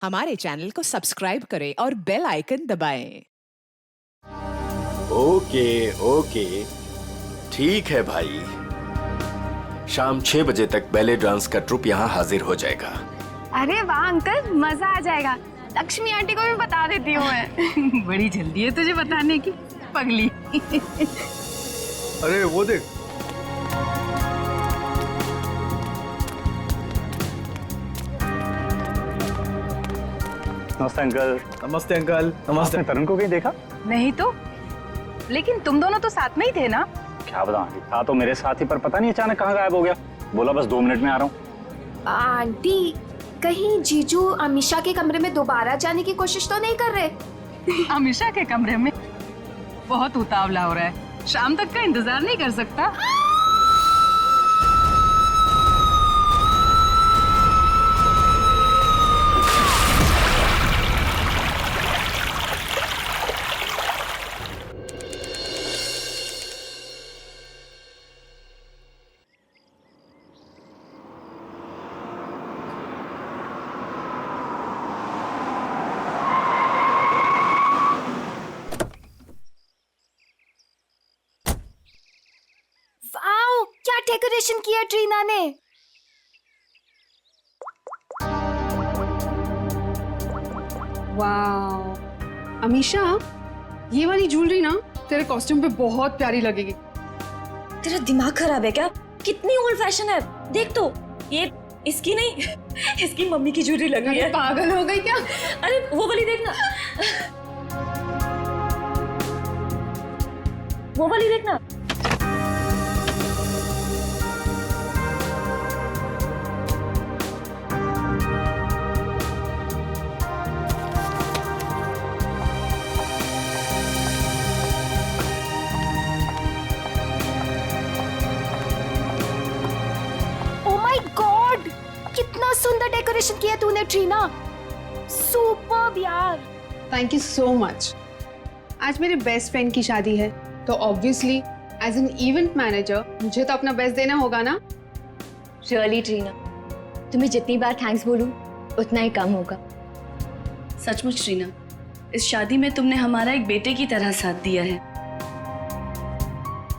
हमारे चैनल को सब्सक्राइब करें और बेल आइकन दबाएं। ओके ओके, ठीक है भाई। शाम 6 बजे तक बैले डांस का ट्रुप यहाँ हाजिर हो जाएगा। अरे वाह अंकल, मजा आ जाएगा। लक्ष्मी आंटी को भी बता देती हूँ मैं। बड़ी जल्दी है तुझे बताने की, पगली। अरे वो देख, नमस्ते अंकल। नमस्ते अंकल। नमस्ते। आपने तरुण को कहीं देखा? नहीं तो, लेकिन तुम दोनों तो साथ में ही थे ना? क्या बताऊं, था तो मेरे साथ ही, पर पता नहीं अचानक कहाँ गायब हो गया। बोला बस 2 मिनट में आ रहा हूँ। आंटी, कहीं जीजू अमीषा के कमरे में दोबारा जाने की कोशिश तो नहीं कर रहे? अमीषा के कमरे में? बहुत उतावला हो रहा है, शाम तक का इंतजार नहीं कर सकता? वाओ, क्या डेकोरेशन किया ट्रीना ने। वाह अमीषा, ये वाली ज्वेलरी ना तेरे कॉस्ट्यूम पे बहुत प्यारी लगेगी। तेरा दिमाग खराब है क्या? कितनी ओल्ड फैशन है, देख तो। ये इसकी नहीं, इसकी मम्मी की ज्वेलरी लग रही है। पागल हो गई क्या? अरे वो वाली देखना, वो वाली देखना। ओ माय गॉड, कितना सुंदर डेकोरेशन किया तूने ट्रीना। सुपर्ब यार। Thank you so much. आज मेरे बेस्ट फ्रेंड की शादी है, तो obviously as an event manager मुझे तो अपना बेस्ट देना होगा ना। रियली ट्रीना, तुम्हें जितनी बार थैंक्स बोलूं उतना ही कम होगा। सचमुच ट्रीना, इस शादी में तुमने हमारा एक बेटे की तरह साथ दिया है।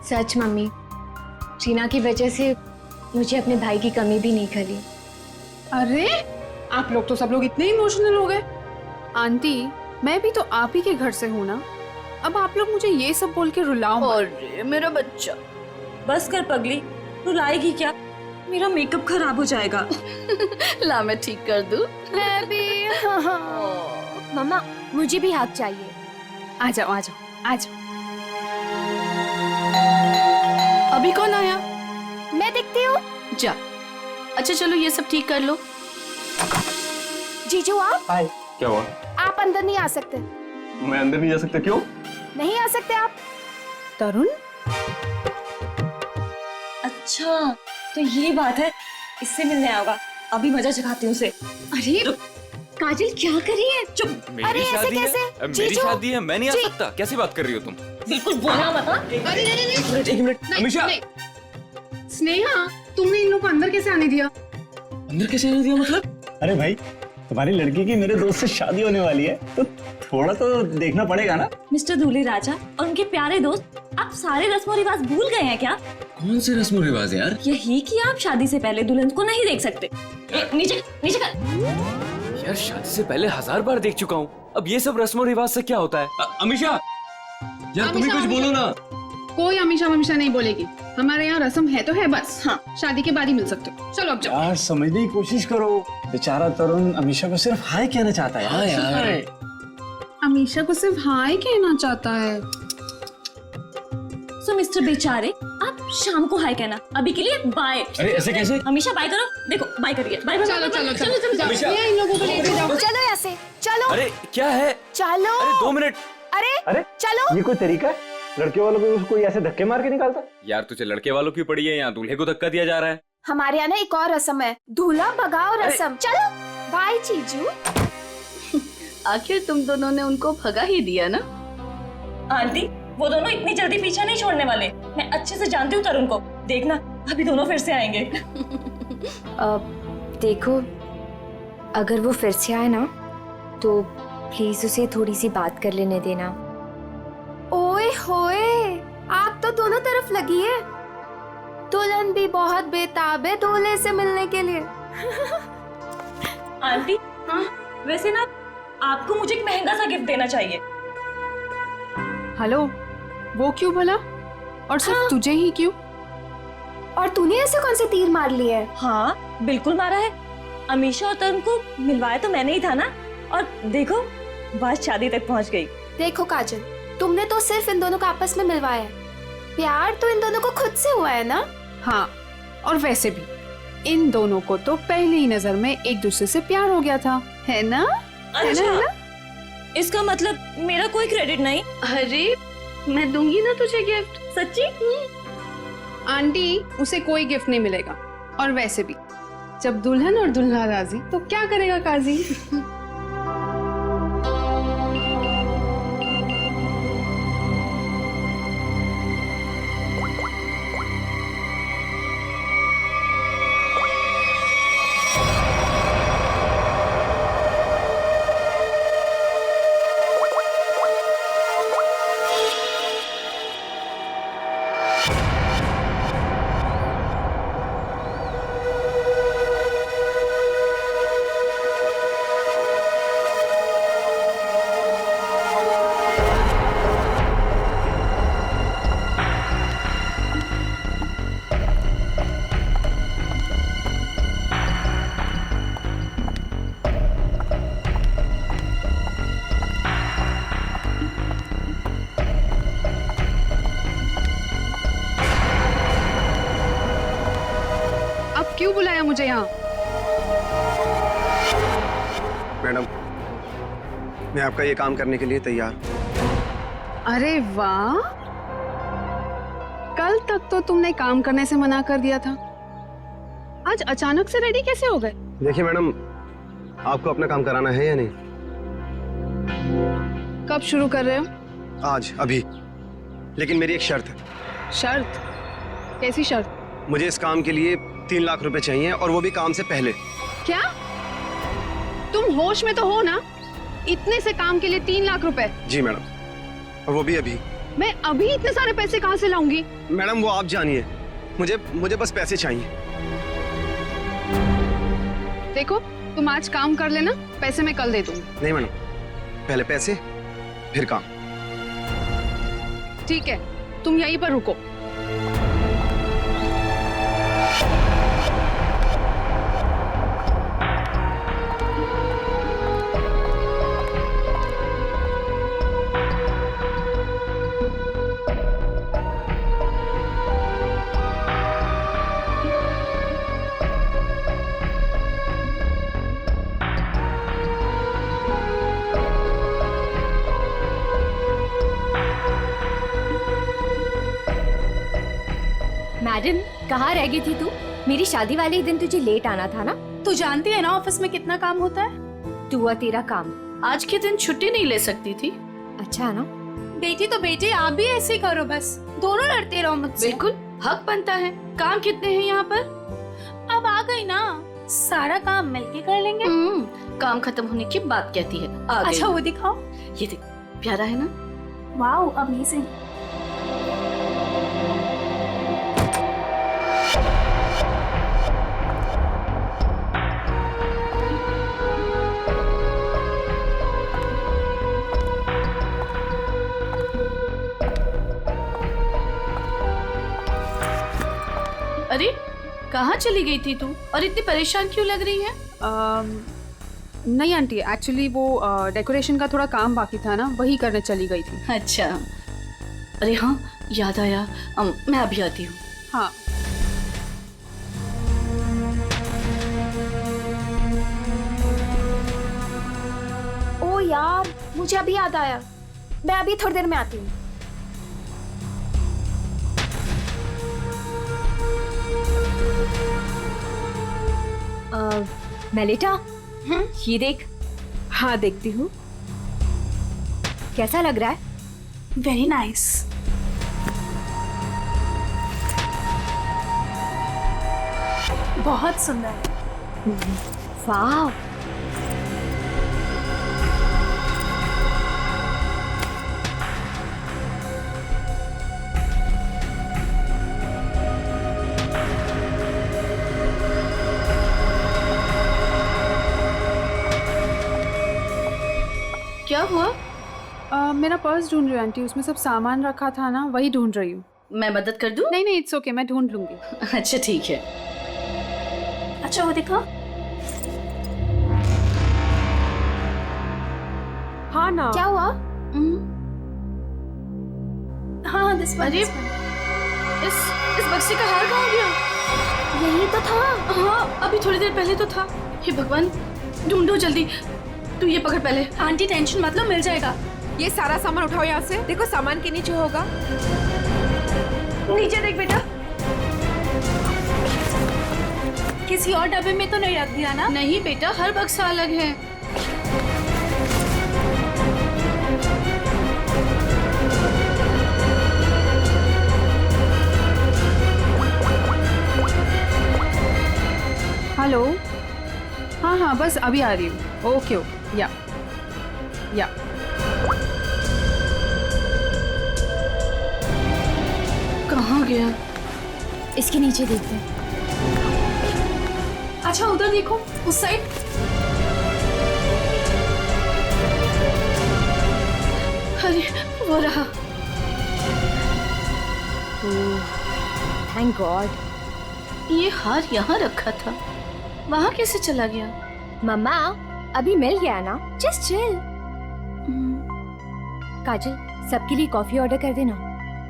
सच मम्मी, ट्रीना की वजह से मुझे अपने भाई की कमी भी नहीं खली। अरे आप लोग तो सब लोग इतने इमोशनल हो गए। आंटी, मैं भी तो आप ही के घर से हूँ ना, अब आप लोग मुझे ये सब बोल के रुलाओ मत। अरे मेरा बच्चा, बस कर पगली, रुलाएगी क्या? मेरा मेकअप खराब हो जाएगा। ला मैं ठीक कर दूं। मैं भी। मम्मा, मुझे भी हाथ चाहिए। आ जाओ आ जाओ आ जाओ। अभी कौन आया? मैं देखती हूँ। जा। अच्छा चलो ये सब ठीक कर लो। जीजू आप हाय। क्या हुआ? आप अंदर नहीं आ सकते। मैं अंदर नहीं जा सकता? क्यों? नहीं आ सकते आप। तरुण, अच्छा तो ये बात है, इससे मिलने आएगा। अभी मजा चखाती हूँ उसे। अरे काजल क्या कर रही है? चुप। अरे ऐसे कैसे? मेरी शादी है, मैं नहीं आ सकता? कैसी बात कर रही हो तुम? बिल्कुल बोलना मत। हाँ? एक मिनट। अमीषा! स्नेहा, तुमने इन लोग को अंदर कैसे आने दिया? अंदर कैसे आने दिया मतलब? अरे भाई, तुम्हारी लड़की की मेरे दोस्त से शादी होने वाली है, तो थोड़ा तो देखना पड़ेगा ना। मिस्टर दूल्हे राजा और उनके प्यारे दोस्त, आप सारे रस्म और रिवाज भूल गए हैं क्या? कौन से रस्म रिवाज यार? यही कि आप शादी से पहले दुल्हन को नहीं देख सकते। नीचे नीचे कर। यार शादी से पहले 1000 बार देख चुका हूँ, अब ये सब रस्म रिवाज से क्या होता है? अमीषा यार तुम ही कुछ बोलो ना। कोई अमीषा ममीषा नहीं बोलेगी। हमारे यहाँ रस्म है तो है बस। हाँ, शादी के बाद ही मिल सकते हो। चलो अब जाओ। यार समझने की कोशिश करो, बेचारा तरुण अमीषा को सिर्फ हाय कहना चाहता है। हाँ यार, अमीषा को सिर्फ हाय कहना चाहता है। सो मिस्टर बेचारे, आप शाम को हाय कहना, अभी के लिए बाय। अरे ऐसे कैसे? हमेशा बाय करो। देखो बाय करिए। Bye bye. चलो चलो चलो चलो जाओ। अमीषा। ये इन लोगों को लेके जाओ। चलो यहाँ से, चलो। अरे क्या है? चलो। अरे 2 मिनट। अरे चलो। ये कोई तरीका है? लड़के वालों को कोई ऐसे धक्के मार के निकालता? यार तुझे लड़के वालों की पड़ी है, यहाँ दूल्हे को धक्का दिया जा रहा है। हमारे यहाँ ना एक और रस्म है, दूल्हा भगाओ रस्म। चलो बाय जीजू। आखिर तुम दोनों ने उनको भगा ही दिया ना? आंटी, वो दोनों इतनी जल्दी पीछा नहीं छोड़ने वाले। मैं अच्छे से जानती हूँ तरुण को, देखना अभी दोनों फिर से आएंगे। देखो, अगर वो फिर से आए ना तो प्लीज उसे थोड़ी सी बात कर लेने देना। ओए होए, आग तो दोनों तरफ लगी है। दुल्हन भी बहुत बेताब है दूल्हे से मिलने के लिए। आंटी, हाँ वैसे ना आपको मुझे एक महंगा सा गिफ्ट देना चाहिए। हेलो, वो क्यों भला? और सिर्फ तुझे ही क्यों? और तूने ऐसे कौन से तीर मार लिए? हाँ बिल्कुल मारा है। अमीशा और तरुण को मिलवाया तो मैंने ही था ना, और देखो बात शादी तक पहुंच गई। देखो काजल, तुमने तो सिर्फ इन दोनों को आपस में मिलवाया है, प्यार तो इन दोनों को खुद से हुआ है ना। हाँ, और वैसे भी इन दोनों को तो पहली ही नजर में एक दूसरे से प्यार हो गया था, है ना? अच्छा, है ना? इसका मतलब मेरा कोई क्रेडिट नहीं? अरे मैं दूंगी ना तुझे गिफ्ट। सच्ची? आंटी, उसे कोई गिफ्ट नहीं मिलेगा। और वैसे भी जब दुल्हन और दुल्हा राजी तो क्या करेगा काजी? क्यों बुलाया मुझे यहाँ? मैडम, मैं आपका ये काम करने के लिए तैयार। अरे वाह, कल तक तो तुमने काम करने से मना कर दिया था, आज अचानक से रेडी कैसे हो गए? देखिए मैडम, आपको अपना काम कराना है या नहीं? कब शुरू कर रहे हो? आज, अभी। लेकिन मेरी एक शर्त है। शर्त? कैसी शर्त? मुझे इस काम के लिए 3 लाख रुपए चाहिए, और वो भी काम से पहले। क्या? तुम होश में तो हो ना? इतने से काम के लिए 3 लाख रुपए? जी मैडम, और वो भी अभी। मैं अभी इतने सारे पैसे कहाँ से लाऊंगी? मैडम वो आप जानिए, मुझे बस पैसे चाहिए। देखो, तुम आज काम कर लेना, पैसे मैं कल दे दूंगी। नहीं मैडम, पहले पैसे फिर काम। ठीक है, तुम यहीं पर रुको। मैडम, कहाँ रह गई थी तू? मेरी शादी वाले ही दिन तुझे लेट आना था ना। तू जानती है ना ऑफिस में कितना काम होता है। तू और तेरा काम। आज के दिन छुट्टी नहीं ले सकती थी। अच्छा ना? बेटी तो बेटी, आप भी ऐसे ही करो, बस दोनों लड़ते रहो मुझसे। बिल्कुल हक बनता है। काम कितने हैं यहाँ पर? अब आ गई ना, सारा काम मिलके कर लेंगे। काम खत्म होने की बात कहती है। आ गई। अच्छा वो दिखाओ। ये देख, प्यारा है ना? Wow, amazing. अरे कहाँ चली गई थी तू, और इतनी परेशान क्यों लग रही है? नहीं आंटी, एक्चुअली वो डेकोरेशन का थोड़ा काम बाकी था ना, वही करने चली गई थी। अच्छा, अरे हाँ याद आया, मैं अभी आती हूँ। हाँ। ओ यार, मुझे अभी याद आया, मैं अभी थोड़ी देर में आती हूँ। मेलिटा, ये देख। हाँ देखती हूँ। कैसा लग रहा है? Very nice. बहुत सुंदर है। वाह। क्या हुआ? मेरा पर्स ढूंढ रही हूँ आंटी, उसमें सब सामान रखा था ना, वही ढूंढ रही हूँ। मैं मदद कर दूं? नहीं नहीं, इट्स ओके, मैं ढूंढ लूंगी। अच्छा ठीक है। अच्छा वो देखो। हाँ ना, क्या हुआ? हाँ दिस अरे इस बक्से का हार कहाँ गया? यही तो था। हाँ अभी थोड़ी देर पहले तो था। हे भगवान, ढूंढो जल्दी। तू ये पकड़ पहले। आंटी टेंशन मतलब मिल जाएगा। ये सारा सामान उठाओ यहाँ से। देखो सामान के नीचे होगा। नीचे देख बेटा। किसी और डब्बे में तो नहीं रख दिया ना? नहीं बेटा, हर बक्सा अलग है। हेलो, हाँ हाँ बस अभी आ रही हूँ। ओके ओके, या कहाँ गया? इसके नीचे देखते हैं। अच्छा उधर देखो, उस साइड। अरे वो रहा। Thank God. ये हार यहाँ रखा था, वहाँ कैसे चला गया? मम्मा अभी मिल गया ना, जस्ट चिल। काजल, सबके लिए कॉफी ऑर्डर कर देना।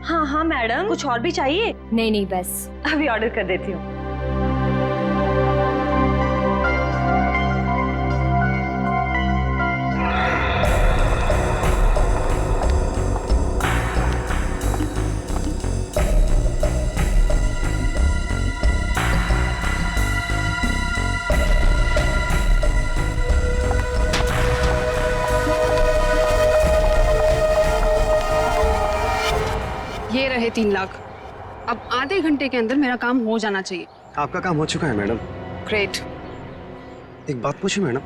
हाँ हाँ मैडम, कुछ और भी चाहिए? नहीं नहीं बस। अभी ऑर्डर कर देती हूँ। ये रहे 3 लाख। अब आधे घंटे के अंदर मेरा काम हो जाना चाहिए। आपका काम हो चुका है मैडम। ग्रेट। एक बात पूछूं मैडम,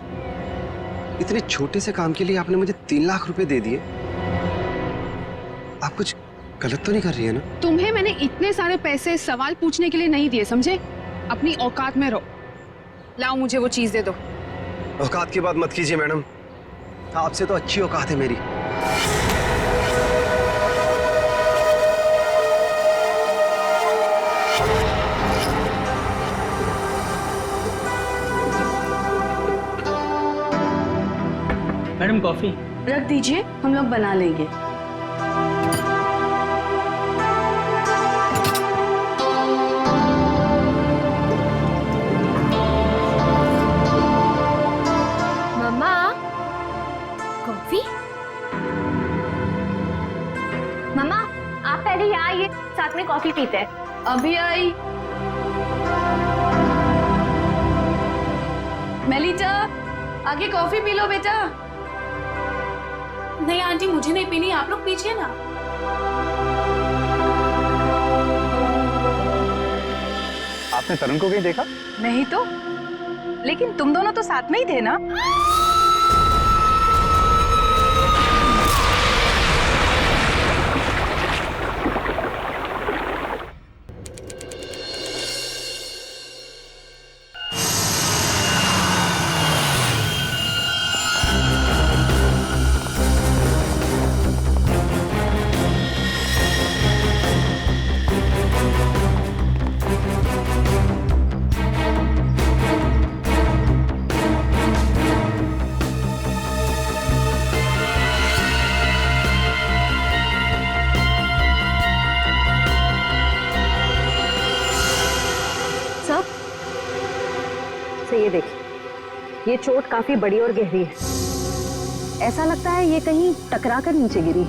इतने छोटे से काम के लिए आपने मुझे 3 लाख रुपए दे दिए। आप कुछ गलत तो नहीं कर रही है ना? तुम्हें मैंने इतने सारे पैसे सवाल पूछने के लिए नहीं दिए, समझे? अपनी औकात में रहो। लाओ मुझे वो चीज दे दो। औकात की बात मत कीजिए मैडम, आपसे तो अच्छी औकात है मेरी। मैडम कॉफी रख दीजिए, हम लोग बना लेंगे। मम्मा कॉफी। मम्मा आप पहले यहाँ आइए, साथ में कॉफी पीते हैं। अभी आई। मेलिटा, आगे कॉफी पी लो बेटा। नहीं आंटी, मुझे नहीं पीनी, आप लोग पीजिए ना। आपने तरुण को कहीं देखा? नहीं तो, लेकिन तुम दोनों तो साथ में ही थे ना? ये देखिए, ये चोट काफी बड़ी और गहरी है। ऐसा लगता है ये कहीं टकरा कर नीचे गिरी,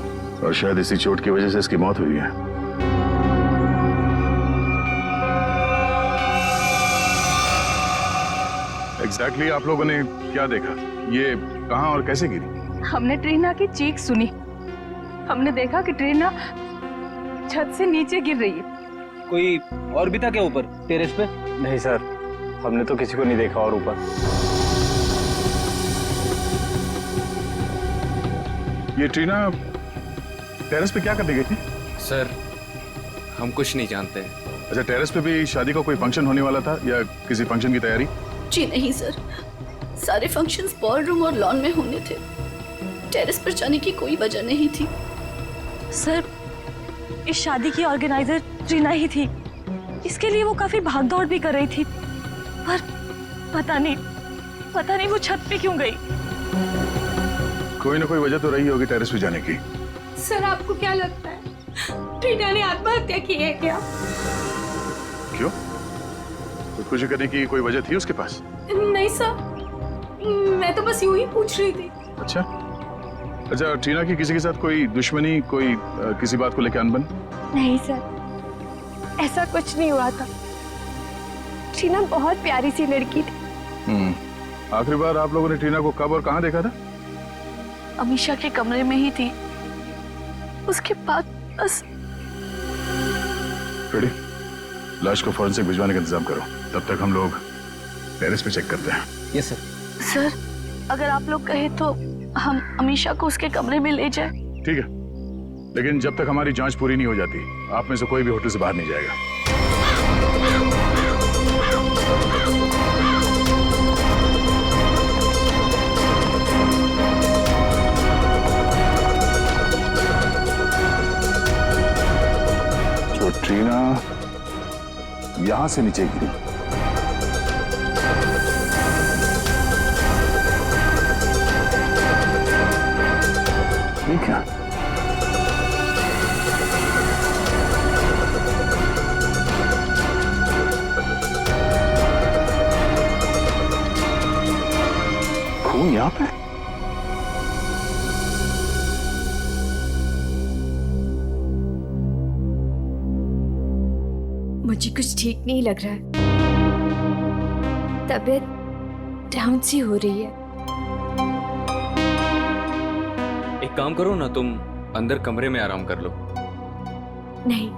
और शायद इसी चोट की वजह से इसकी मौत हुई है। एग्जैक्टली आप लोगों ने क्या देखा? ये कहाँ और कैसे गिरी? हमने ट्रीना की चीख सुनी। हमने देखा कि ट्रीना छत से नीचे गिर रही है। कोई और भी था क्या ऊपर टेरेस पे? नहीं सर, हमने तो किसी को नहीं देखा और ऊपर। ये ट्रीना टेरेस पे क्या करने गई थी? सर हम कुछ नहीं जानते। अच्छा, टेरेस पे भी शादी का कोई फंक्शन होने वाला था या किसी फंक्शन की तैयारी? जी नहीं सर, सारे फंक्शंस बॉल रूम और लॉन में होने थे। टेरेस पर जाने की कोई वजह नहीं थी। सर, इस शादी की ऑर्गेनाइजर ट्रीना ही थी। इसके लिए वो काफी भागदौड़ भी कर रही थी, पर पता नहीं वो छत पे क्यों गई। कोई ना कोई वजह तो रही होगी टेरेस पे जाने की। सर आपको क्या लगता है ट्रीना ने आत्महत्या की है क्या? क्यों? खुदकुशी करने की कोई वजह थी उसके पास? नहीं सर, मैं तो बस यूं ही पूछ रही थी। अच्छा, ट्रीना की किसी के साथ कोई दुश्मनी, कोई किसी बात को लेकर अनबन? नहीं सर, ऐसा कुछ नहीं हुआ था। ट्रीना बहुत प्यारी सी लड़की थी। आखिरी बार आप लोगों ने ट्रीना को कब और कहाँ देखा था? अमीशा के कमरे में ही थी। उसके बाद बस। रेडी, लाश को फॉरेंसिक भिजवाने का इंतजाम करो। तब तक हम लोग टेरेस पे चेक करते हैं। Yes sir. सर, अगर आप लोग कहे तो हम अमीशा को उसके कमरे में ले जाए। ठीक है, लेकिन जब तक हमारी जांच पूरी नहीं हो जाती, आप में से कोई भी होटल से बाहर नहीं जाएगा। जो ट्रीना यहां से नीचे गिरी, ठीक है? खून यहां पे? मुझे कुछ ठीक नहीं लग रहा है। तबीयत डाउन सी हो रही है। एक काम करो ना, तुम अंदर कमरे में आराम कर लो। नहीं,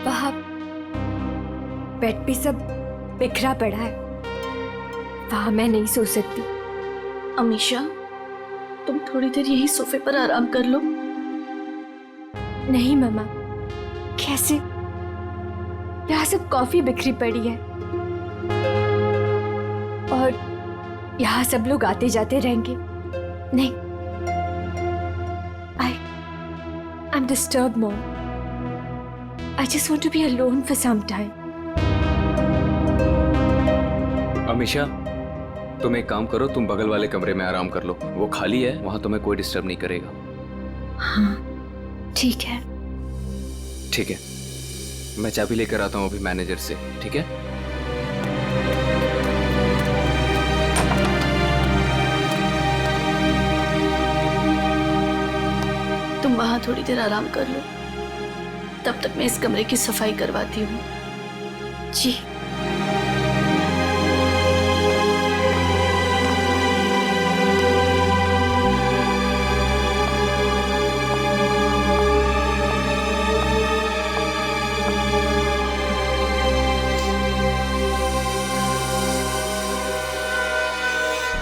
वहां बेड पे सब बिखरा पड़ा है, वहां मैं नहीं सो सकती। अमीशा, तुम थोड़ी देर यही सोफे पर आराम कर लो। नहीं मम्मा, कैसे? यहाँ सब कॉफी बिखरी पड़ी है और यहाँ सब लोग आते जाते रहेंगे। नहीं, I'm disturbed, Mom. I just want to be alone for some time. Amisha, तुम एक काम करो, तुम बगल वाले कमरे में आराम कर लो। वो खाली है, वहां तुम्हें कोई डिस्टर्ब नहीं करेगा। हाँ, ठीक है। ठीक है, मैं चाबी लेकर आता हूँ अभी मैनेजर से। ठीक है? तुम वहां थोड़ी देर आराम कर लो, तब तक मैं इस कमरे की सफाई करवाती हूँ। जी।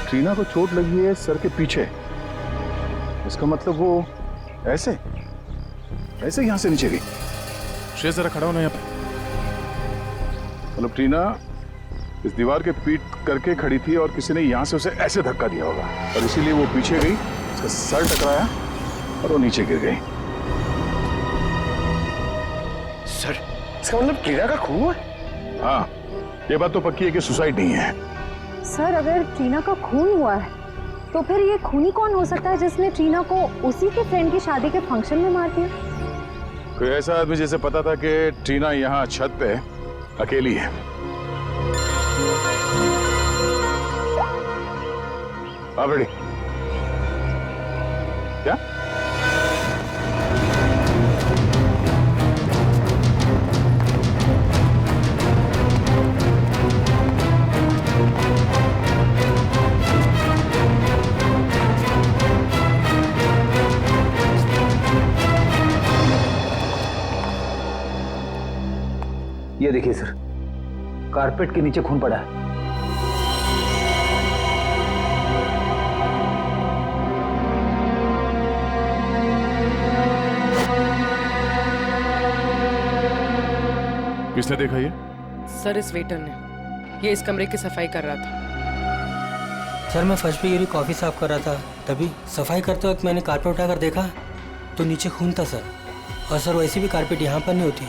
ट्रीना को चोट लगी है सर के पीछे। इसका मतलब वो ऐसे यहां से नीचे गई। श्रेय, जरा खड़ा होना यहाँ पे। मतलब ट्रीना इस दीवार के पीट करके खड़ी थी और किसी ने यहां से उसे ऐसे धक्का दिया होगा और इसीलिए वो पीछे गई, उसका सर टकराया और वो नीचे गिर गई। सर, इसका मतलब ट्रीना का खून है? हाँ, ये बात तो पक्की है कि सुसाइड नहीं है। सर, अगर ट्रीना का खून हुआ है तो फिर ये खूनी कौन हो सकता है जिसने ट्रीना को उसी के फ्रेंड की शादी के फंक्शन में मार दिया? कोई ऐसा आदमी जिसे पता था कि ट्रीना यहाँ छत पे अकेली है। आप रेडी? क्या? ये देखिए सर, कारपेट के नीचे खून पड़ा है। किसने देखा ये? सर, इस वेटर ने। ये इस कमरे की सफाई कर रहा था। सर मैं फर्श पे गिरी कॉफ़ी साफ कर रहा था, तभी सफाई करते वक्त मैंने कारपेट उठाकर देखा तो नीचे खून था सर। और सर वैसे भी कारपेट यहाँ पर नहीं होती,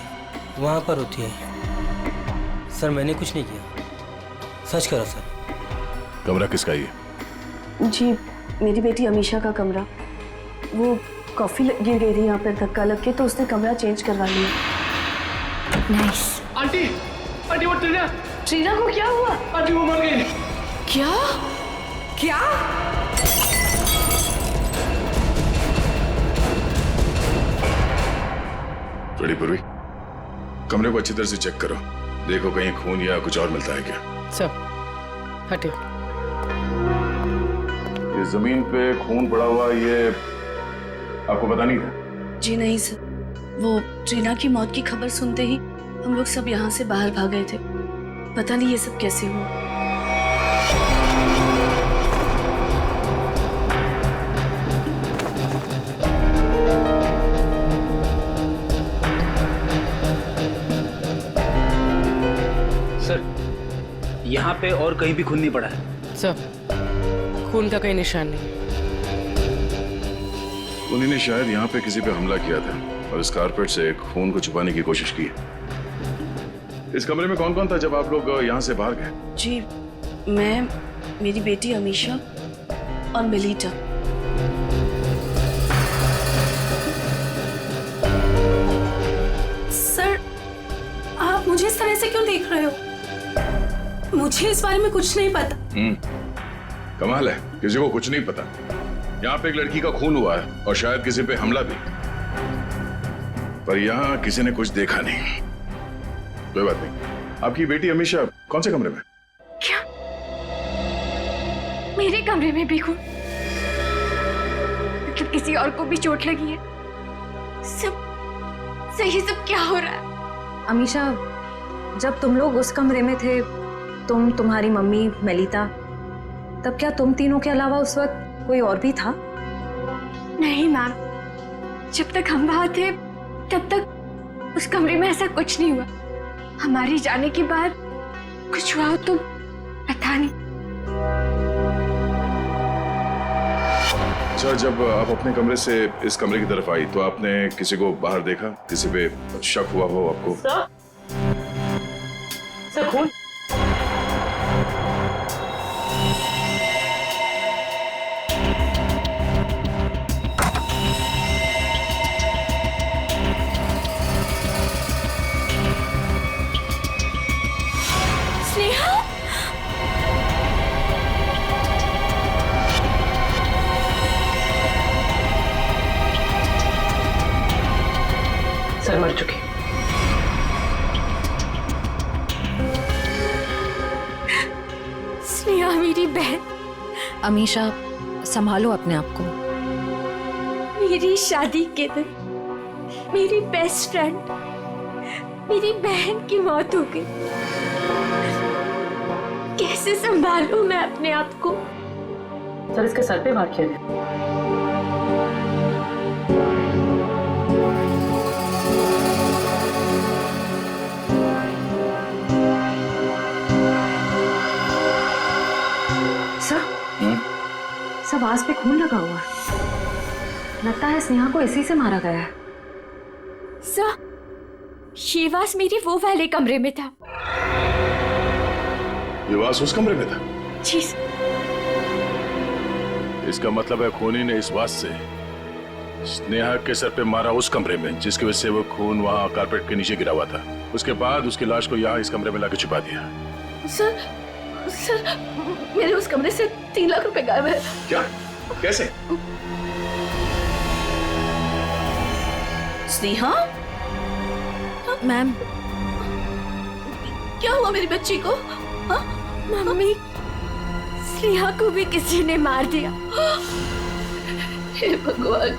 वहाँ पर होती है। सर मैंने कुछ नहीं किया, सच करो सर। कमरा किसका ये? जी मेरी बेटी अमीशा का कमरा। वो कॉफी गिर गई थी यहाँ पर धक्का लग के, तो उसने कमरा चेंज करवा लिया। नाइस। आंटी आंटी वो ट्रीना को क्या हुआ? आंटी वो मर गई। क्या? क्या? बड़ी पूर्वी, कमरे को अच्छी तरह से चेक करो, देखो कहीं खून या कुछ और मिलता है क्या। सर हटे। ये जमीन पे खून पड़ा हुआ, ये आपको पता नहीं था? जी नहीं सर, वो ट्रीना की मौत की खबर सुनते ही हम लोग सब यहाँ से बाहर भाग गए थे। पता नहीं ये सब कैसे हुआ। सर यहाँ पे और कहीं भी खून नहीं पड़ा है। सर खून का कोई निशान नहीं। उन्हीं ने शायद यहाँ पे किसी पे हमला किया था और इस कारपेट से खून को छुपाने की कोशिश की। इस कमरे में कौन कौन था जब आप लोग यहाँ से बाहर गए? जी मैं, मेरी बेटी अमीशा और मेलिटा। सर आप मुझे इस तरह से क्यों देख रहे हो? मुझे इस बारे में कुछ नहीं पता। कमाल है, किसी को कुछ नहीं पता। यहाँ पे एक लड़की का खून हुआ है और शायद किसी पे हमला भी, पर यहाँ किसी ने कुछ देखा नहीं। कोई बात नहीं। आपकी बेटी अमीशा कौन से कमरे में? क्या? मेरे कमरे में भी खून? मतलब किसी और को भी चोट लगी है? सब सही, सब क्या हो रहा है? अमीशा, जब तुम लोग उस कमरे में थे, तुम, तुम्हारी मम्मी, मेलिता, तब क्या तुम तीनों के अलावा उस वक्त कोई और भी था? नहीं मैम, जब तक हम वहां थे तब तक उस कमरे में ऐसा कुछ नहीं हुआ। हमारे जाने के बाद कुछ हुआ तो पता नहीं। अच्छा, जब आप अपने कमरे से इस कमरे की तरफ आई तो आपने किसी को बाहर देखा? किसी पे शक हुआ हो आपको? सर खून? सर मर चुके। स्नेहा मेरी बहन। अमीशा, संभालो अपने आप को। मेरी शादी के दिन मेरी बेस्ट फ्रेंड, मेरी बहन की मौत हो गई। कैसे संभालूं मैं अपने आप को? सर इसके सर पे वार किया गया। सब आस पे खून लगा हुआ है। लगता है स्नेहा को इसी से मारा गया है। सर, शिवास मेरी वो वाले कमरे में था। ये वास उस कमरे में था? जी। इसका मतलब है खूनी ने इस वास से स्नेहा के सर पे मारा उस कमरे में, जिसकी वजह से वो खून वहां कारपेट के नीचे गिरा हुआ था। उसके बाद उसकी लाश को यहाँ इस कमरे में लाके छुपा दिया। सर मेरे उस कमरे से 3 लाख रुपए गायब है। क्या? कैसे? स्नेहा? मैम, क्या हुआ मेरी बच्ची को? हाँ? मम्मी, स्नेहा को भी किसी ने मार दिया। हे भगवान,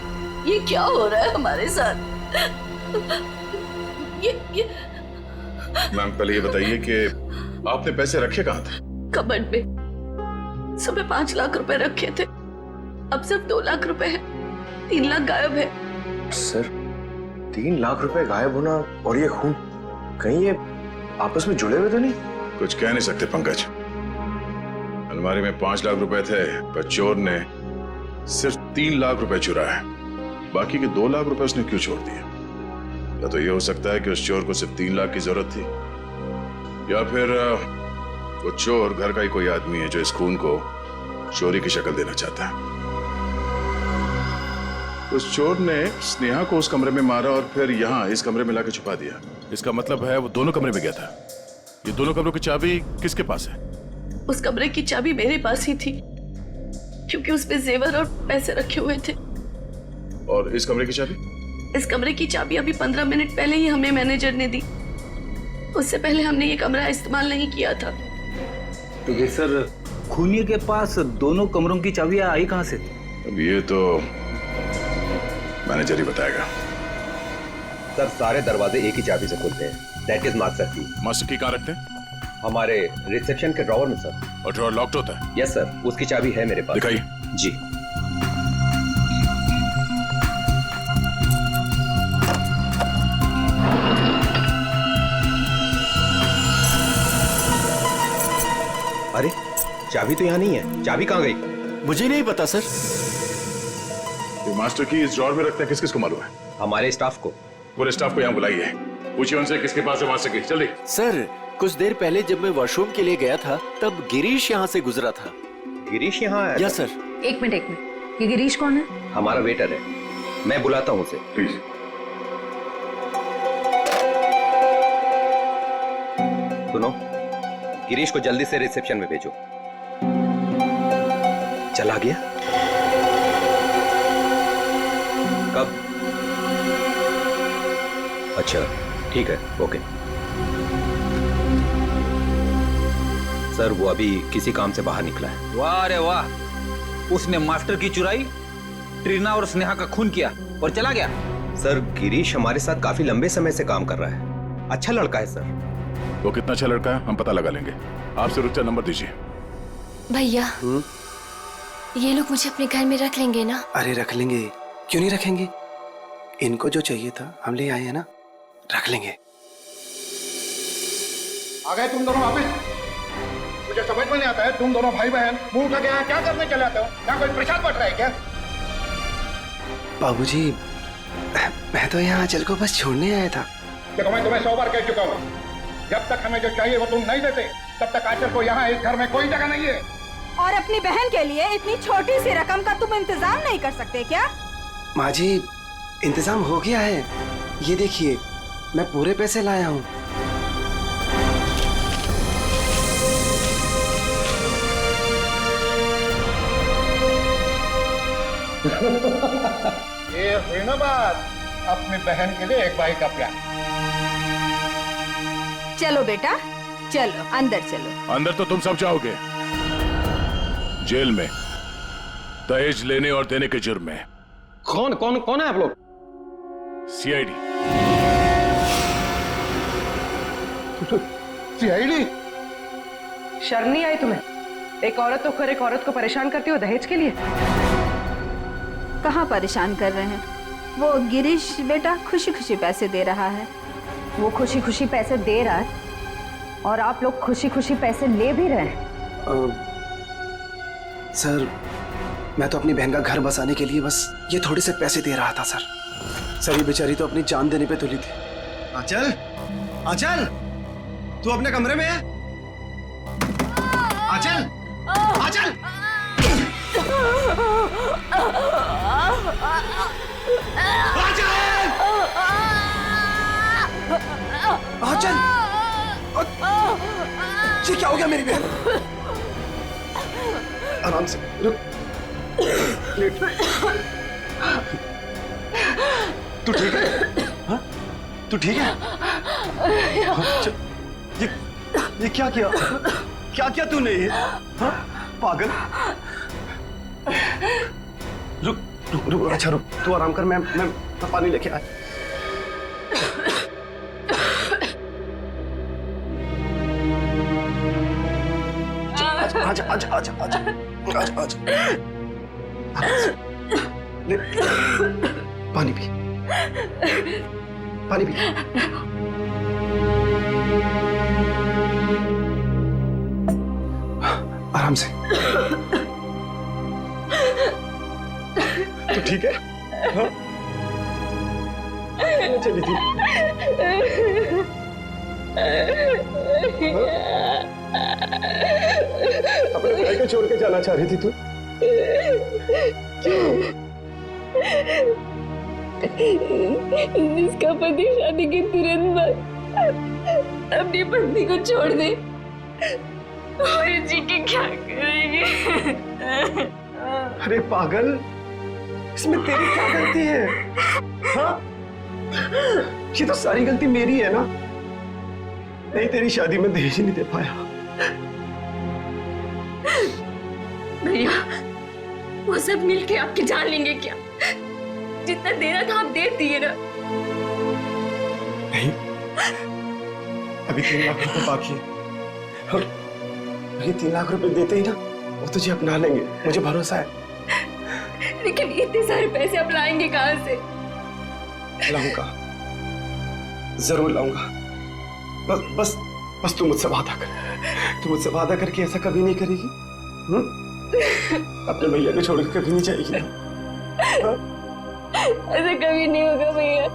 ये क्या हो रहा है हमारे साथ? ये मैम पहले ये बताइए कि आपने पैसे रखे कहाँ थे? कबर्ड में। सुबह 5 लाख रुपए रखे थे, अब सिर्फ 2 लाख रुपए है। 3 लाख गायब है। सर, 3 लाख रुपए गायब होना और ये खून, कहीं ये आपस में जुड़े हुए तो नहीं? कुछ कह नहीं सकते पंकज। अलमारी में 5 लाख रुपए थे, पर चोर ने सिर्फ 3 लाख रुपए चुराए। बाकी के 2 लाख रुपए उसने क्यों छोड़ दिए? या तो ये हो सकता है कि उस चोर को सिर्फ 3 लाख की जरूरत थी, या फिर वो चोर घर का ही कोई आदमी है जो इस खून को चोरी की शक्ल देना चाहता है। उस चोर ने स्नेहा को उस कमरे में मारा और फिर यहाँ इस कमरे में लाकर छुपा दिया। इसका मतलब है वो दोनों कमरे में गया था। ये दोनों कमरों की चाबी किसके पास है? उस कमरे की चाबी मेरे पास ही थी, क्योंकि उसमें जेवर और पैसे रखे हुए थे। और इस कमरे की चाबी? इस कमरे की चाबी अभी 15 मिनट पहले ही हमें मैनेजर ने दी। उससे पहले हमने ये कमरा इस्तेमाल नहीं किया था। तो ये सर, खूनी के पास दोनों कमरों की चाबियां आई कहां से? अब ये तो मैनेजर ही बताएगा। सर, सारे दरवाजे एक ही चाबी से खुलते हैं। दैट इज मास्टर की। मास्टर की कहाँ रखते हैं? हमारे रिसेप्शन के ड्रॉवर में सर। और ड्रॉवर लॉक्ड होता है? यस सर, उसकी चाबी है मेरे पास। दिखाइए। जी। अरे, चाबी तो यहाँ नहीं है। चाबी कहाँ गई? मुझे नहीं पता सर। ये मास्टर की इस ड्रॉवर में रखते हैं, किस किस को मालूम है? हमारे स्टाफ को। पूरे स्टाफ को यहाँ बुलाइए, पूछिए उनसे किसके पास है मास्टर की। जल्दी। सर, कुछ देर पहले जब मैं वॉशरूम के लिए गया था तब गिरीश यहाँ से गुजरा था। गिरीश यहाँ आया? Yes sir. एक मिनट, ये गिरीश कौन है? हमारा वेटर है, मैं बुलाता हूँ उसे। प्लीज। सुनो, गिरीश को जल्दी से रिसेप्शन में भेजो। चला गया? कब? अच्छा, ठीक है, ओके। सर, वो अभी किसी काम से बाहर निकला है। वाह रे वाह, उसने मास्टर की चुराई, ट्रीना और स्नेहा का खून किया और चला गया। सर, गिरीश हमारे साथ काफी लंबे समय से काम कर रहा है। अच्छा लड़का है सर। वो कितना अच्छा लड़का है हम पता लगा लेंगे। आप सिर्फ उसका नंबर दीजिए। भैया, ये लोग मुझे अपने घर में रख लेंगे ना? अरे रख लेंगे, क्यों नहीं रखेंगे? इनको जो चाहिए था हम ले आए हैं ना, रख लेंगे। आ गए तुम दोनों वापस? मुझे समझ में नहीं आता है, तुम दोनों भाई बहन मुंह उठा के यहाँ क्या करने चले आते हो? यहाँ कोई प्रसाद बट रहा है क्या? बाबूजी, मैं तो यहाँ आंचल को बस छोड़ने आया था। देखो, मैं तुम्हें 100 बार कह चुका हूँ, जब तक हमें जो चाहिए वो तुम नहीं देते तब तक आंचल को यहाँ इस घर में कोई जगह नहीं है। और अपनी बहन के लिए इतनी छोटी सी रकम का तुम इंतजाम नहीं कर सकते क्या? माँ जी, इंतजाम हो गया है। ये देखिए, मैं पूरे पैसे लाया हूँ। ये हुई ना बात, अपनी बहन के लिए एक भाई का प्यार। चलो बेटा, चलो अंदर चलो। अंदर तो तुम सब जाओगे, जेल में दहेज लेने और देने के जुर्म में। कौन कौन कौन है आप लोग? सीआईडी। सीआईडी? शर्म नहीं आई तुम्हें? एक औरत तो खैर एक औरत को परेशान करती हो दहेज के लिए। कहाँ परेशान कर रहे हैं? वो गिरीश बेटा खुशी खुशी पैसे दे रहा है। वो खुशी खुशी पैसे दे रहा है और आप लोग खुशी खुशी पैसे ले भी रहे हैं। सर, मैं तो अपनी बहन का घर बसाने के लिए बस ये थोड़े से पैसे दे रहा था सर। सभी बेचारी तो अपनी जान देने पे तुली थी। आंचल, आंचल, तू अपने कमरे में है? आंचल, आंचल! आंचल! ये क्या हो गया मेरी बहन? आराम से, रुक। तू ठीक है? हाँ? तू ठीक है? ये क्या किया? क्या किया तूने? हाँ? पागल। रुक रुक रुक, अच्छा रुक, तू आराम कर, मैं पानी लेके आया। आजा आजा आजा आजा आजा आजा, ले पानी पी, पानी पी। आराम आराम से। तो ठीक है? हाँ? चली थी। अपने भाई को छोड़ के जाना चाह रही थी तू? क्यों? जिसका पति शादी के तुरंत बाद अपनी पत्नी को छोड़ दे, और जी के क्या करेंगे? अरे पागल, इसमें तेरी क्या गलती है? हाँ? ये तो सारी गलती मेरी है ना? नहीं, तेरी शादी में दहेज नहीं दे पाया। भैया, वो सब मिलके आपकी जान लेंगे क्या? जितना देना था आप दे दिए ना। नहीं, अभी 3 लाख रुपए बाकी है, और ये 3 लाख रुपए देते ही ना वो तुझे अपना लेंगे, मुझे भरोसा है। लेकिन इतने सारे पैसे आप लाएंगे कहाँ से? लाऊंगा, जरूर लाऊंगा। बस तू मुझसे वादा कर। तू मुझसे वादा करके ऐसा कभी नहीं करेगी? अपने भैया को छोड़ के कभी नहीं जाएगी ना? ऐसा कभी नहीं होगा भैया,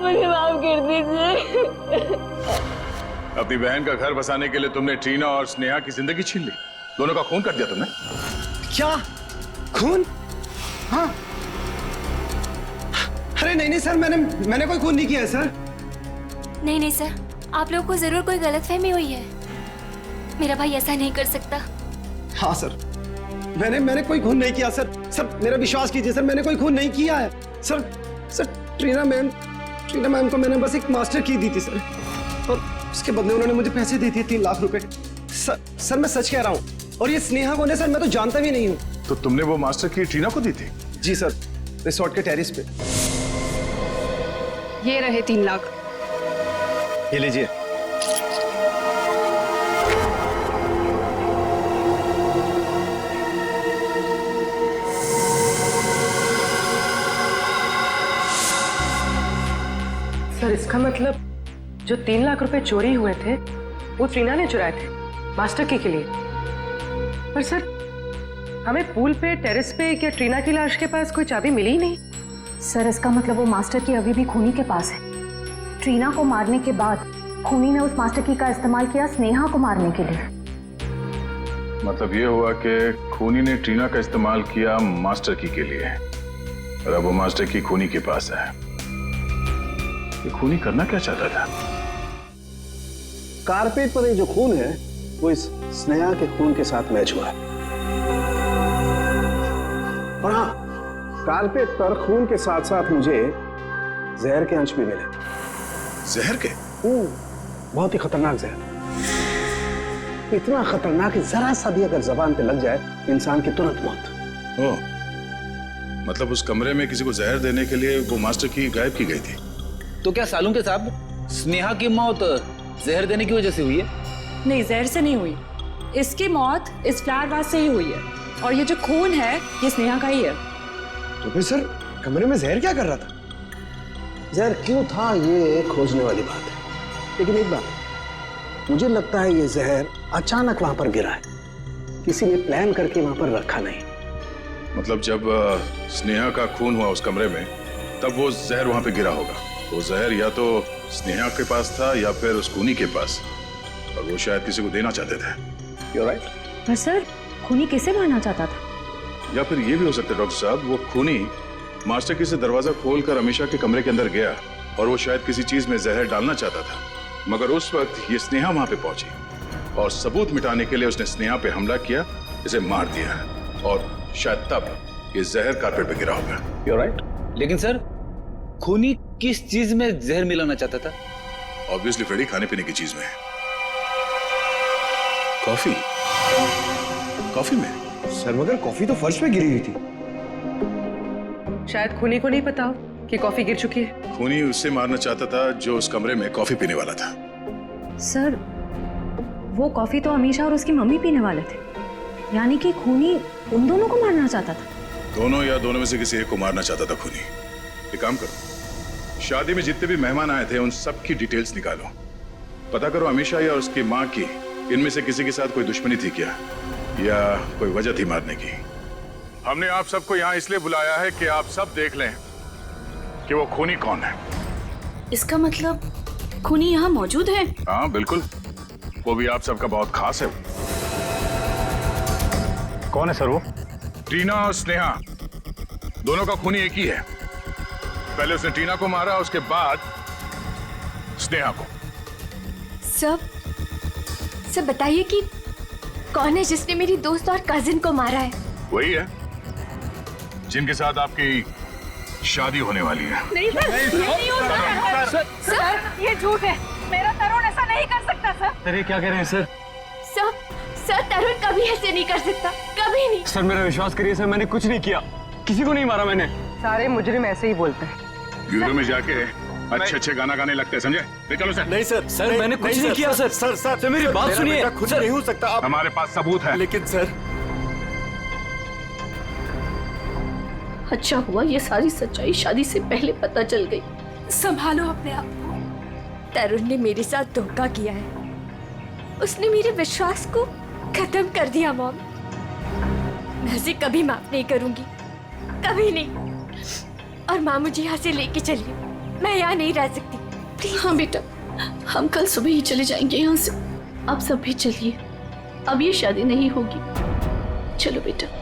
मुझे माफ कर दीजिए। अपनी बहन का घर बसाने के लिए तुमने ट्रीना और स्नेहा की जिंदगी छीन ली, दोनों का खून कर दिया तुमने। क्या खून? हाँ। अरे नहीं सर, मैंने कोई खून नहीं किया है सर। नहीं सर, आप लोगों को जरूर कोई गलतफहमी हुई है। मेरा भाई ऐसा नहीं कर सकता। हाँ सर, मैंने कोई खून नहीं किया सर। सर मेरा विश्वास कीजिए सर, मैंने कोई खून नहीं किया है सर। ट्रीना मैम को मैंने बस एक मास्टर की दी थी सर, और उसके बदले उन्होंने मुझे पैसे दे दिए 3 लाख रुपए। सर मैं सच कह रहा हूँ, और ये स्नेहा कौन है सर, मैं तो जानता भी नहीं हूँ। तो तुमने वो मास्टर की ट्रीना को दी थी? जी सर, रिसोर्ट के टेरिस पे। ये रहे 3 लाख। ये लीजिए। सर इसका मतलब जो 3 लाख रुपए चोरी हुए थे वो ट्रीना ने चुराए थे मास्टर की के लिए। पर सर हमें पूल पे, टेरेस पे या ट्रीना की लाश के पास कोई चाबी मिली ही नहीं। सर इसका मतलब वो मास्टर की अभी भी खूनी के पास है। ट्रीना को मारने के बाद खूनी ने उस मास्टर की का इस्तेमाल किया स्नेहा को मारने के लिए। मतलब ये हुआ कि खूनी ने ट्रीना का इस्तेमाल किया मास्टर की के लिए, और अब वो मास्टर की खूनी के पास है। ये खूनी करना क्या चाहता था? कारपेट पर ये जो खून है वो इस स्नेहा के खून के साथ मैच हुआ है। और हाँ, कारपेट पर खून के साथ साथ मुझे जहर के अंश भी मिले। जहर के? बहुत ही खतरनाक जहर। इतना खतरनाक कि जरा सा भी अगर जबान पे लग जाए इंसान की तुरंत मौत। ओह, मतलब उस कमरे में किसी को जहर देने के लिए वो मास्टर की गायब की गई थी। तो क्या सालूं के साहब, स्नेहा की मौत जहर देने की वजह से हुई है? नहीं, जहर से नहीं हुई। इसकी मौत इस फ्लावर वास से ही हुई है, और ये जो खून है ये स्नेहा का ही है। तो फिर सर कमरे में जहर क्या कर रहा था? जहर क्यों था ये खोजने वाली बात है, लेकिन एक बात मुझे लगता है ये जहर अचानक वहां पर गिरा है, किसी ने प्लान करके वहां पर रखा नहीं। मतलब जब स्नेहा का खून हुआ उस कमरे में तब वो जहर वहां पे गिरा होगा। वो जहर या तो स्नेहा के पास था या फिर उस खूनी के पास, और वो शायद किसी को देना चाहते थे। You're right? पर सर खूनी किसे मारना चाहता था? या फिर ये भी हो सकता है डॉक्टर साहब, वो खूनी मास्टर की से दरवाजा खोलकर अमीशा के कमरे के अंदर गया और वो शायद किसी चीज में जहर डालना चाहता था, मगर उस वक्त ये स्नेहा वहां पे पहुंची और सबूत मिटाने के लिए उसने स्नेहा पे हमला किया, इसे मार दिया, और शायद तब ये जहर कारपेट पे गिरा होगा। You're right? लेकिन सर खूनी किस चीज में जहर मिलाना चाहता था? ऑब्वियसली फ्रेडी खाने पीने की चीज में। कॉफी? कॉफी में? सर मगर कॉफी तो फर्श पे गिरी हुई थी। शायद खूनी को नहीं पता हो कि कॉफी गिर चुकी है। खूनी उससे मारना चाहता था जो उस कमरे में कॉफी पीने वाला था। सर वो कॉफी तो अमीशा और उसकी मम्मी पीने वाले थे, यानी कि खूनी उन दोनों को मारना चाहता था। दोनों या दोनों में से किसी एक को मारना चाहता था खूनी। एक काम करो, शादी में जितने भी मेहमान आए थे उन सब की डिटेल्स निकालो, पता करो अमीशा या उसकी माँ की इनमें से किसी के साथ कोई दुश्मनी थी क्या, या कोई वजह थी मारने की? हमने आप सबको यहाँ इसलिए बुलाया है कि आप सब देख लें कि वो खूनी कौन है। इसका मतलब खूनी यहाँ मौजूद है? हाँ बिल्कुल, वो भी आप सबका बहुत खास है। कौन है सर वो? टीना और स्नेहा दोनों का खूनी एक ही है। पहले उसने टीना को मारा, उसके बाद स्नेहा को। सब बताइए कि कौन है जिसने मेरी दोस्त और कजिन को मारा है? वही है जिनके साथ आपकी शादी होने वाली है। नहीं सर, ये नहीं हो सकता सर, ये झूठ है। मेरा तरुण ऐसा नहीं कर सकता सर। सर ये क्या कह रहे हैं सर? सर तरुण कभी ऐसे नहीं कर सकता, कभी नहीं। सर मेरा विश्वास करिए सर, मैंने कुछ नहीं किया, किसी को नहीं मारा मैंने। सारे मुजरिम ऐसे ही बोलते हैं। ब्यूरो में जाके अच्छे गाना गाने लगते हैं, समझे? ले चलो सर। नहीं सर, सर मैंने कुछ नहीं किया सर। सर मेरी बात सुनिए। खुद नहीं हो सकता आप। हमारे पास सबूत है। लेकिन सर अच्छा हुआ ये सारी सच्चाई शादी से पहले पता चल गई। संभालो अपने आप को। तरुण ने मेरे साथ धोखा किया है, उसने मेरे विश्वास को खत्म कर दिया मॉम। मैं उसे कभी माफ नहीं करूंगी, कभी नहीं। और माँ मुझे यहाँ से लेके चलिए, मैं यहाँ नहीं रह सकती। हाँ बेटा, हम कल सुबह ही चले जाएंगे यहाँ से। आप सब भी चलिए, अब ये शादी नहीं होगी। चलो बेटा।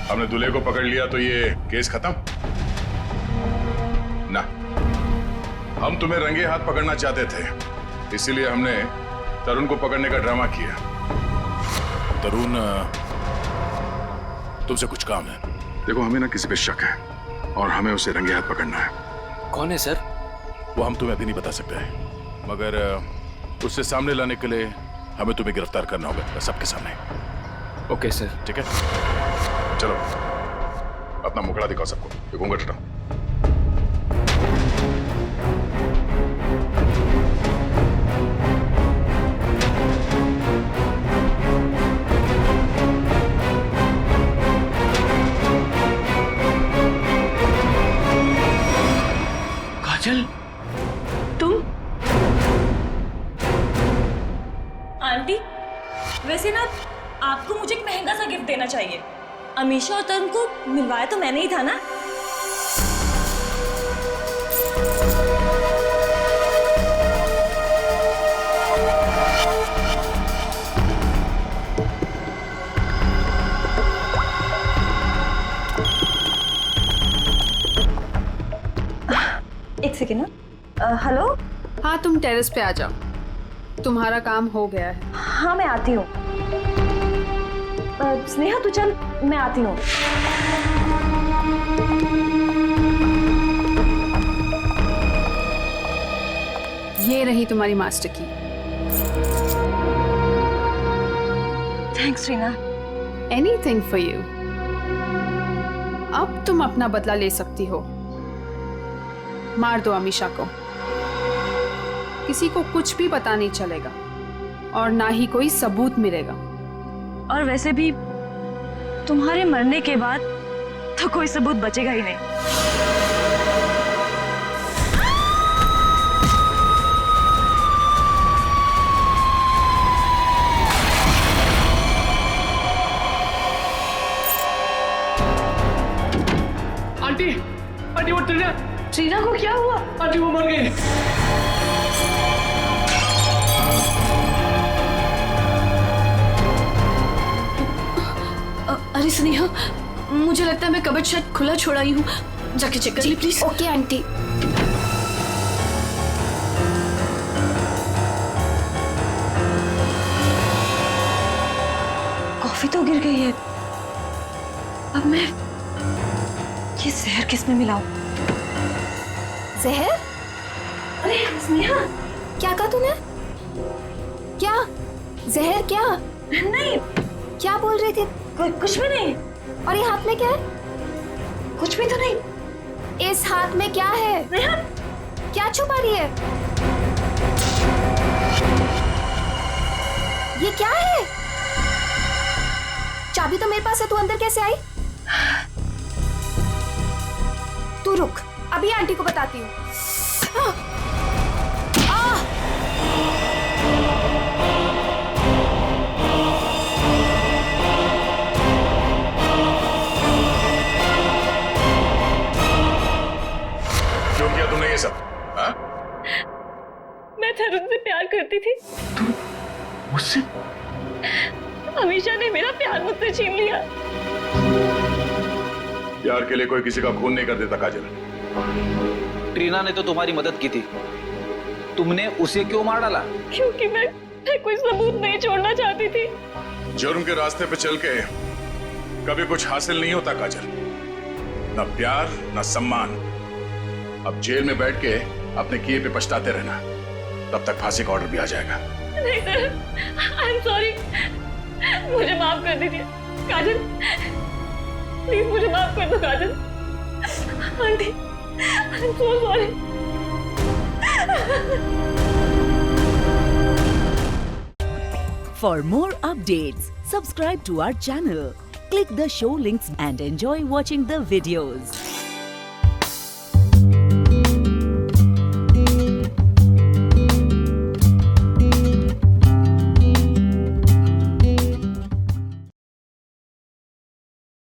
हमने दूल्हे को पकड़ लिया तो ये केस खत्म ना? हम तुम्हें रंगे हाथ पकड़ना चाहते थे, इसीलिए हमने तरुण को पकड़ने का ड्रामा किया। तरुण, तुमसे कुछ काम है। देखो, हमें ना किसी पे शक है और हमें उसे रंगे हाथ पकड़ना है। कौन है सर? वो हम तुम्हें अभी नहीं बता सकते हैं, मगर उससे सामने लाने के लिए हमें तुम्हें गिरफ्तार करना होगा सबके सामने। Okay sir. ठीक है, चलो अपना मुखड़ा दिखाओ सबको, ये घूंघट हटाओ। काजल, तुम? आंटी, वैसे ना आपको मुझे एक महंगा सा गिफ्ट देना चाहिए। अमीशा और तरुण को मिलवाया तो मैंने ही था ना। एक सेकेंड ना। हेलो। हाँ, तुम टेरेस पे आ जाओ, तुम्हारा काम हो गया है। हाँ मैं आती हूँ। स्नेहा तू चल, मैं आती हूँ। ये रही तुम्हारी मास्टर की। Thanks Reena. Anything for you. अब तुम अपना बदला ले सकती हो। मार दो अमीशा को, किसी को कुछ भी पता नहीं चलेगा और ना ही कोई सबूत मिलेगा। और वैसे भी तुम्हारे मरने के बाद तो कोई सबूत बचेगा ही नहीं। आंटी, आंटी वो ट्रीना को क्या हुआ? आंटी वो मर गई। अरे स्नेहा, मुझे लगता है मैं कबर्ड शायद खुला छोड़ा ही हूँ, जाके चेक कर ले प्लीज। Okay aunty. कॉफी तो गिर गई है, अब मैं ये जहर किस में मिलाऊं? जहर? अरे स्नेहा, क्या कहा तूने? क्या जहर? क्या नहीं, क्या बोल रही थी? कुछ भी नहीं। और ये हाथ में क्या है? कुछ भी तो नहीं। इस हाथ में क्या है? क्या छुपा रही है? ये क्या है? चाबी तो मेरे पास है, तू अंदर कैसे आई? तू रुक, अभी आंटी को बताती हूँ। क्यों किया तुमने ये सब? हाँ? मैं तरुण से प्यार करती थी। मुझसे? अमीशा ने मेरा प्यार मुझसे छीन लिया। प्यार के लिए कोई किसी का खून नहीं कर देता काजल। ट्रीना ने तो तुम्हारी मदद की थी, तुमने उसे क्यों मार डाला? क्योंकि मैं कोई सबूत नहीं छोड़ना चाहती थी। जुर्म के रास्ते पे चल के कभी कुछ हासिल नहीं होता काजल, न प्यार न सम्मान। अब जेल में बैठ के अपने किए पे पछताते रहना, तब तक फांसी का ऑर्डर भी आ जाएगा। नहीं सर, आई एम सॉरी, मुझे माफ कर दीजिए। काजल, प्लीज मुझे माफ कर दो Kajal. Aunty, I am so sorry. For more updates, subscribe to our channel, click the show links and enjoy watching the videos.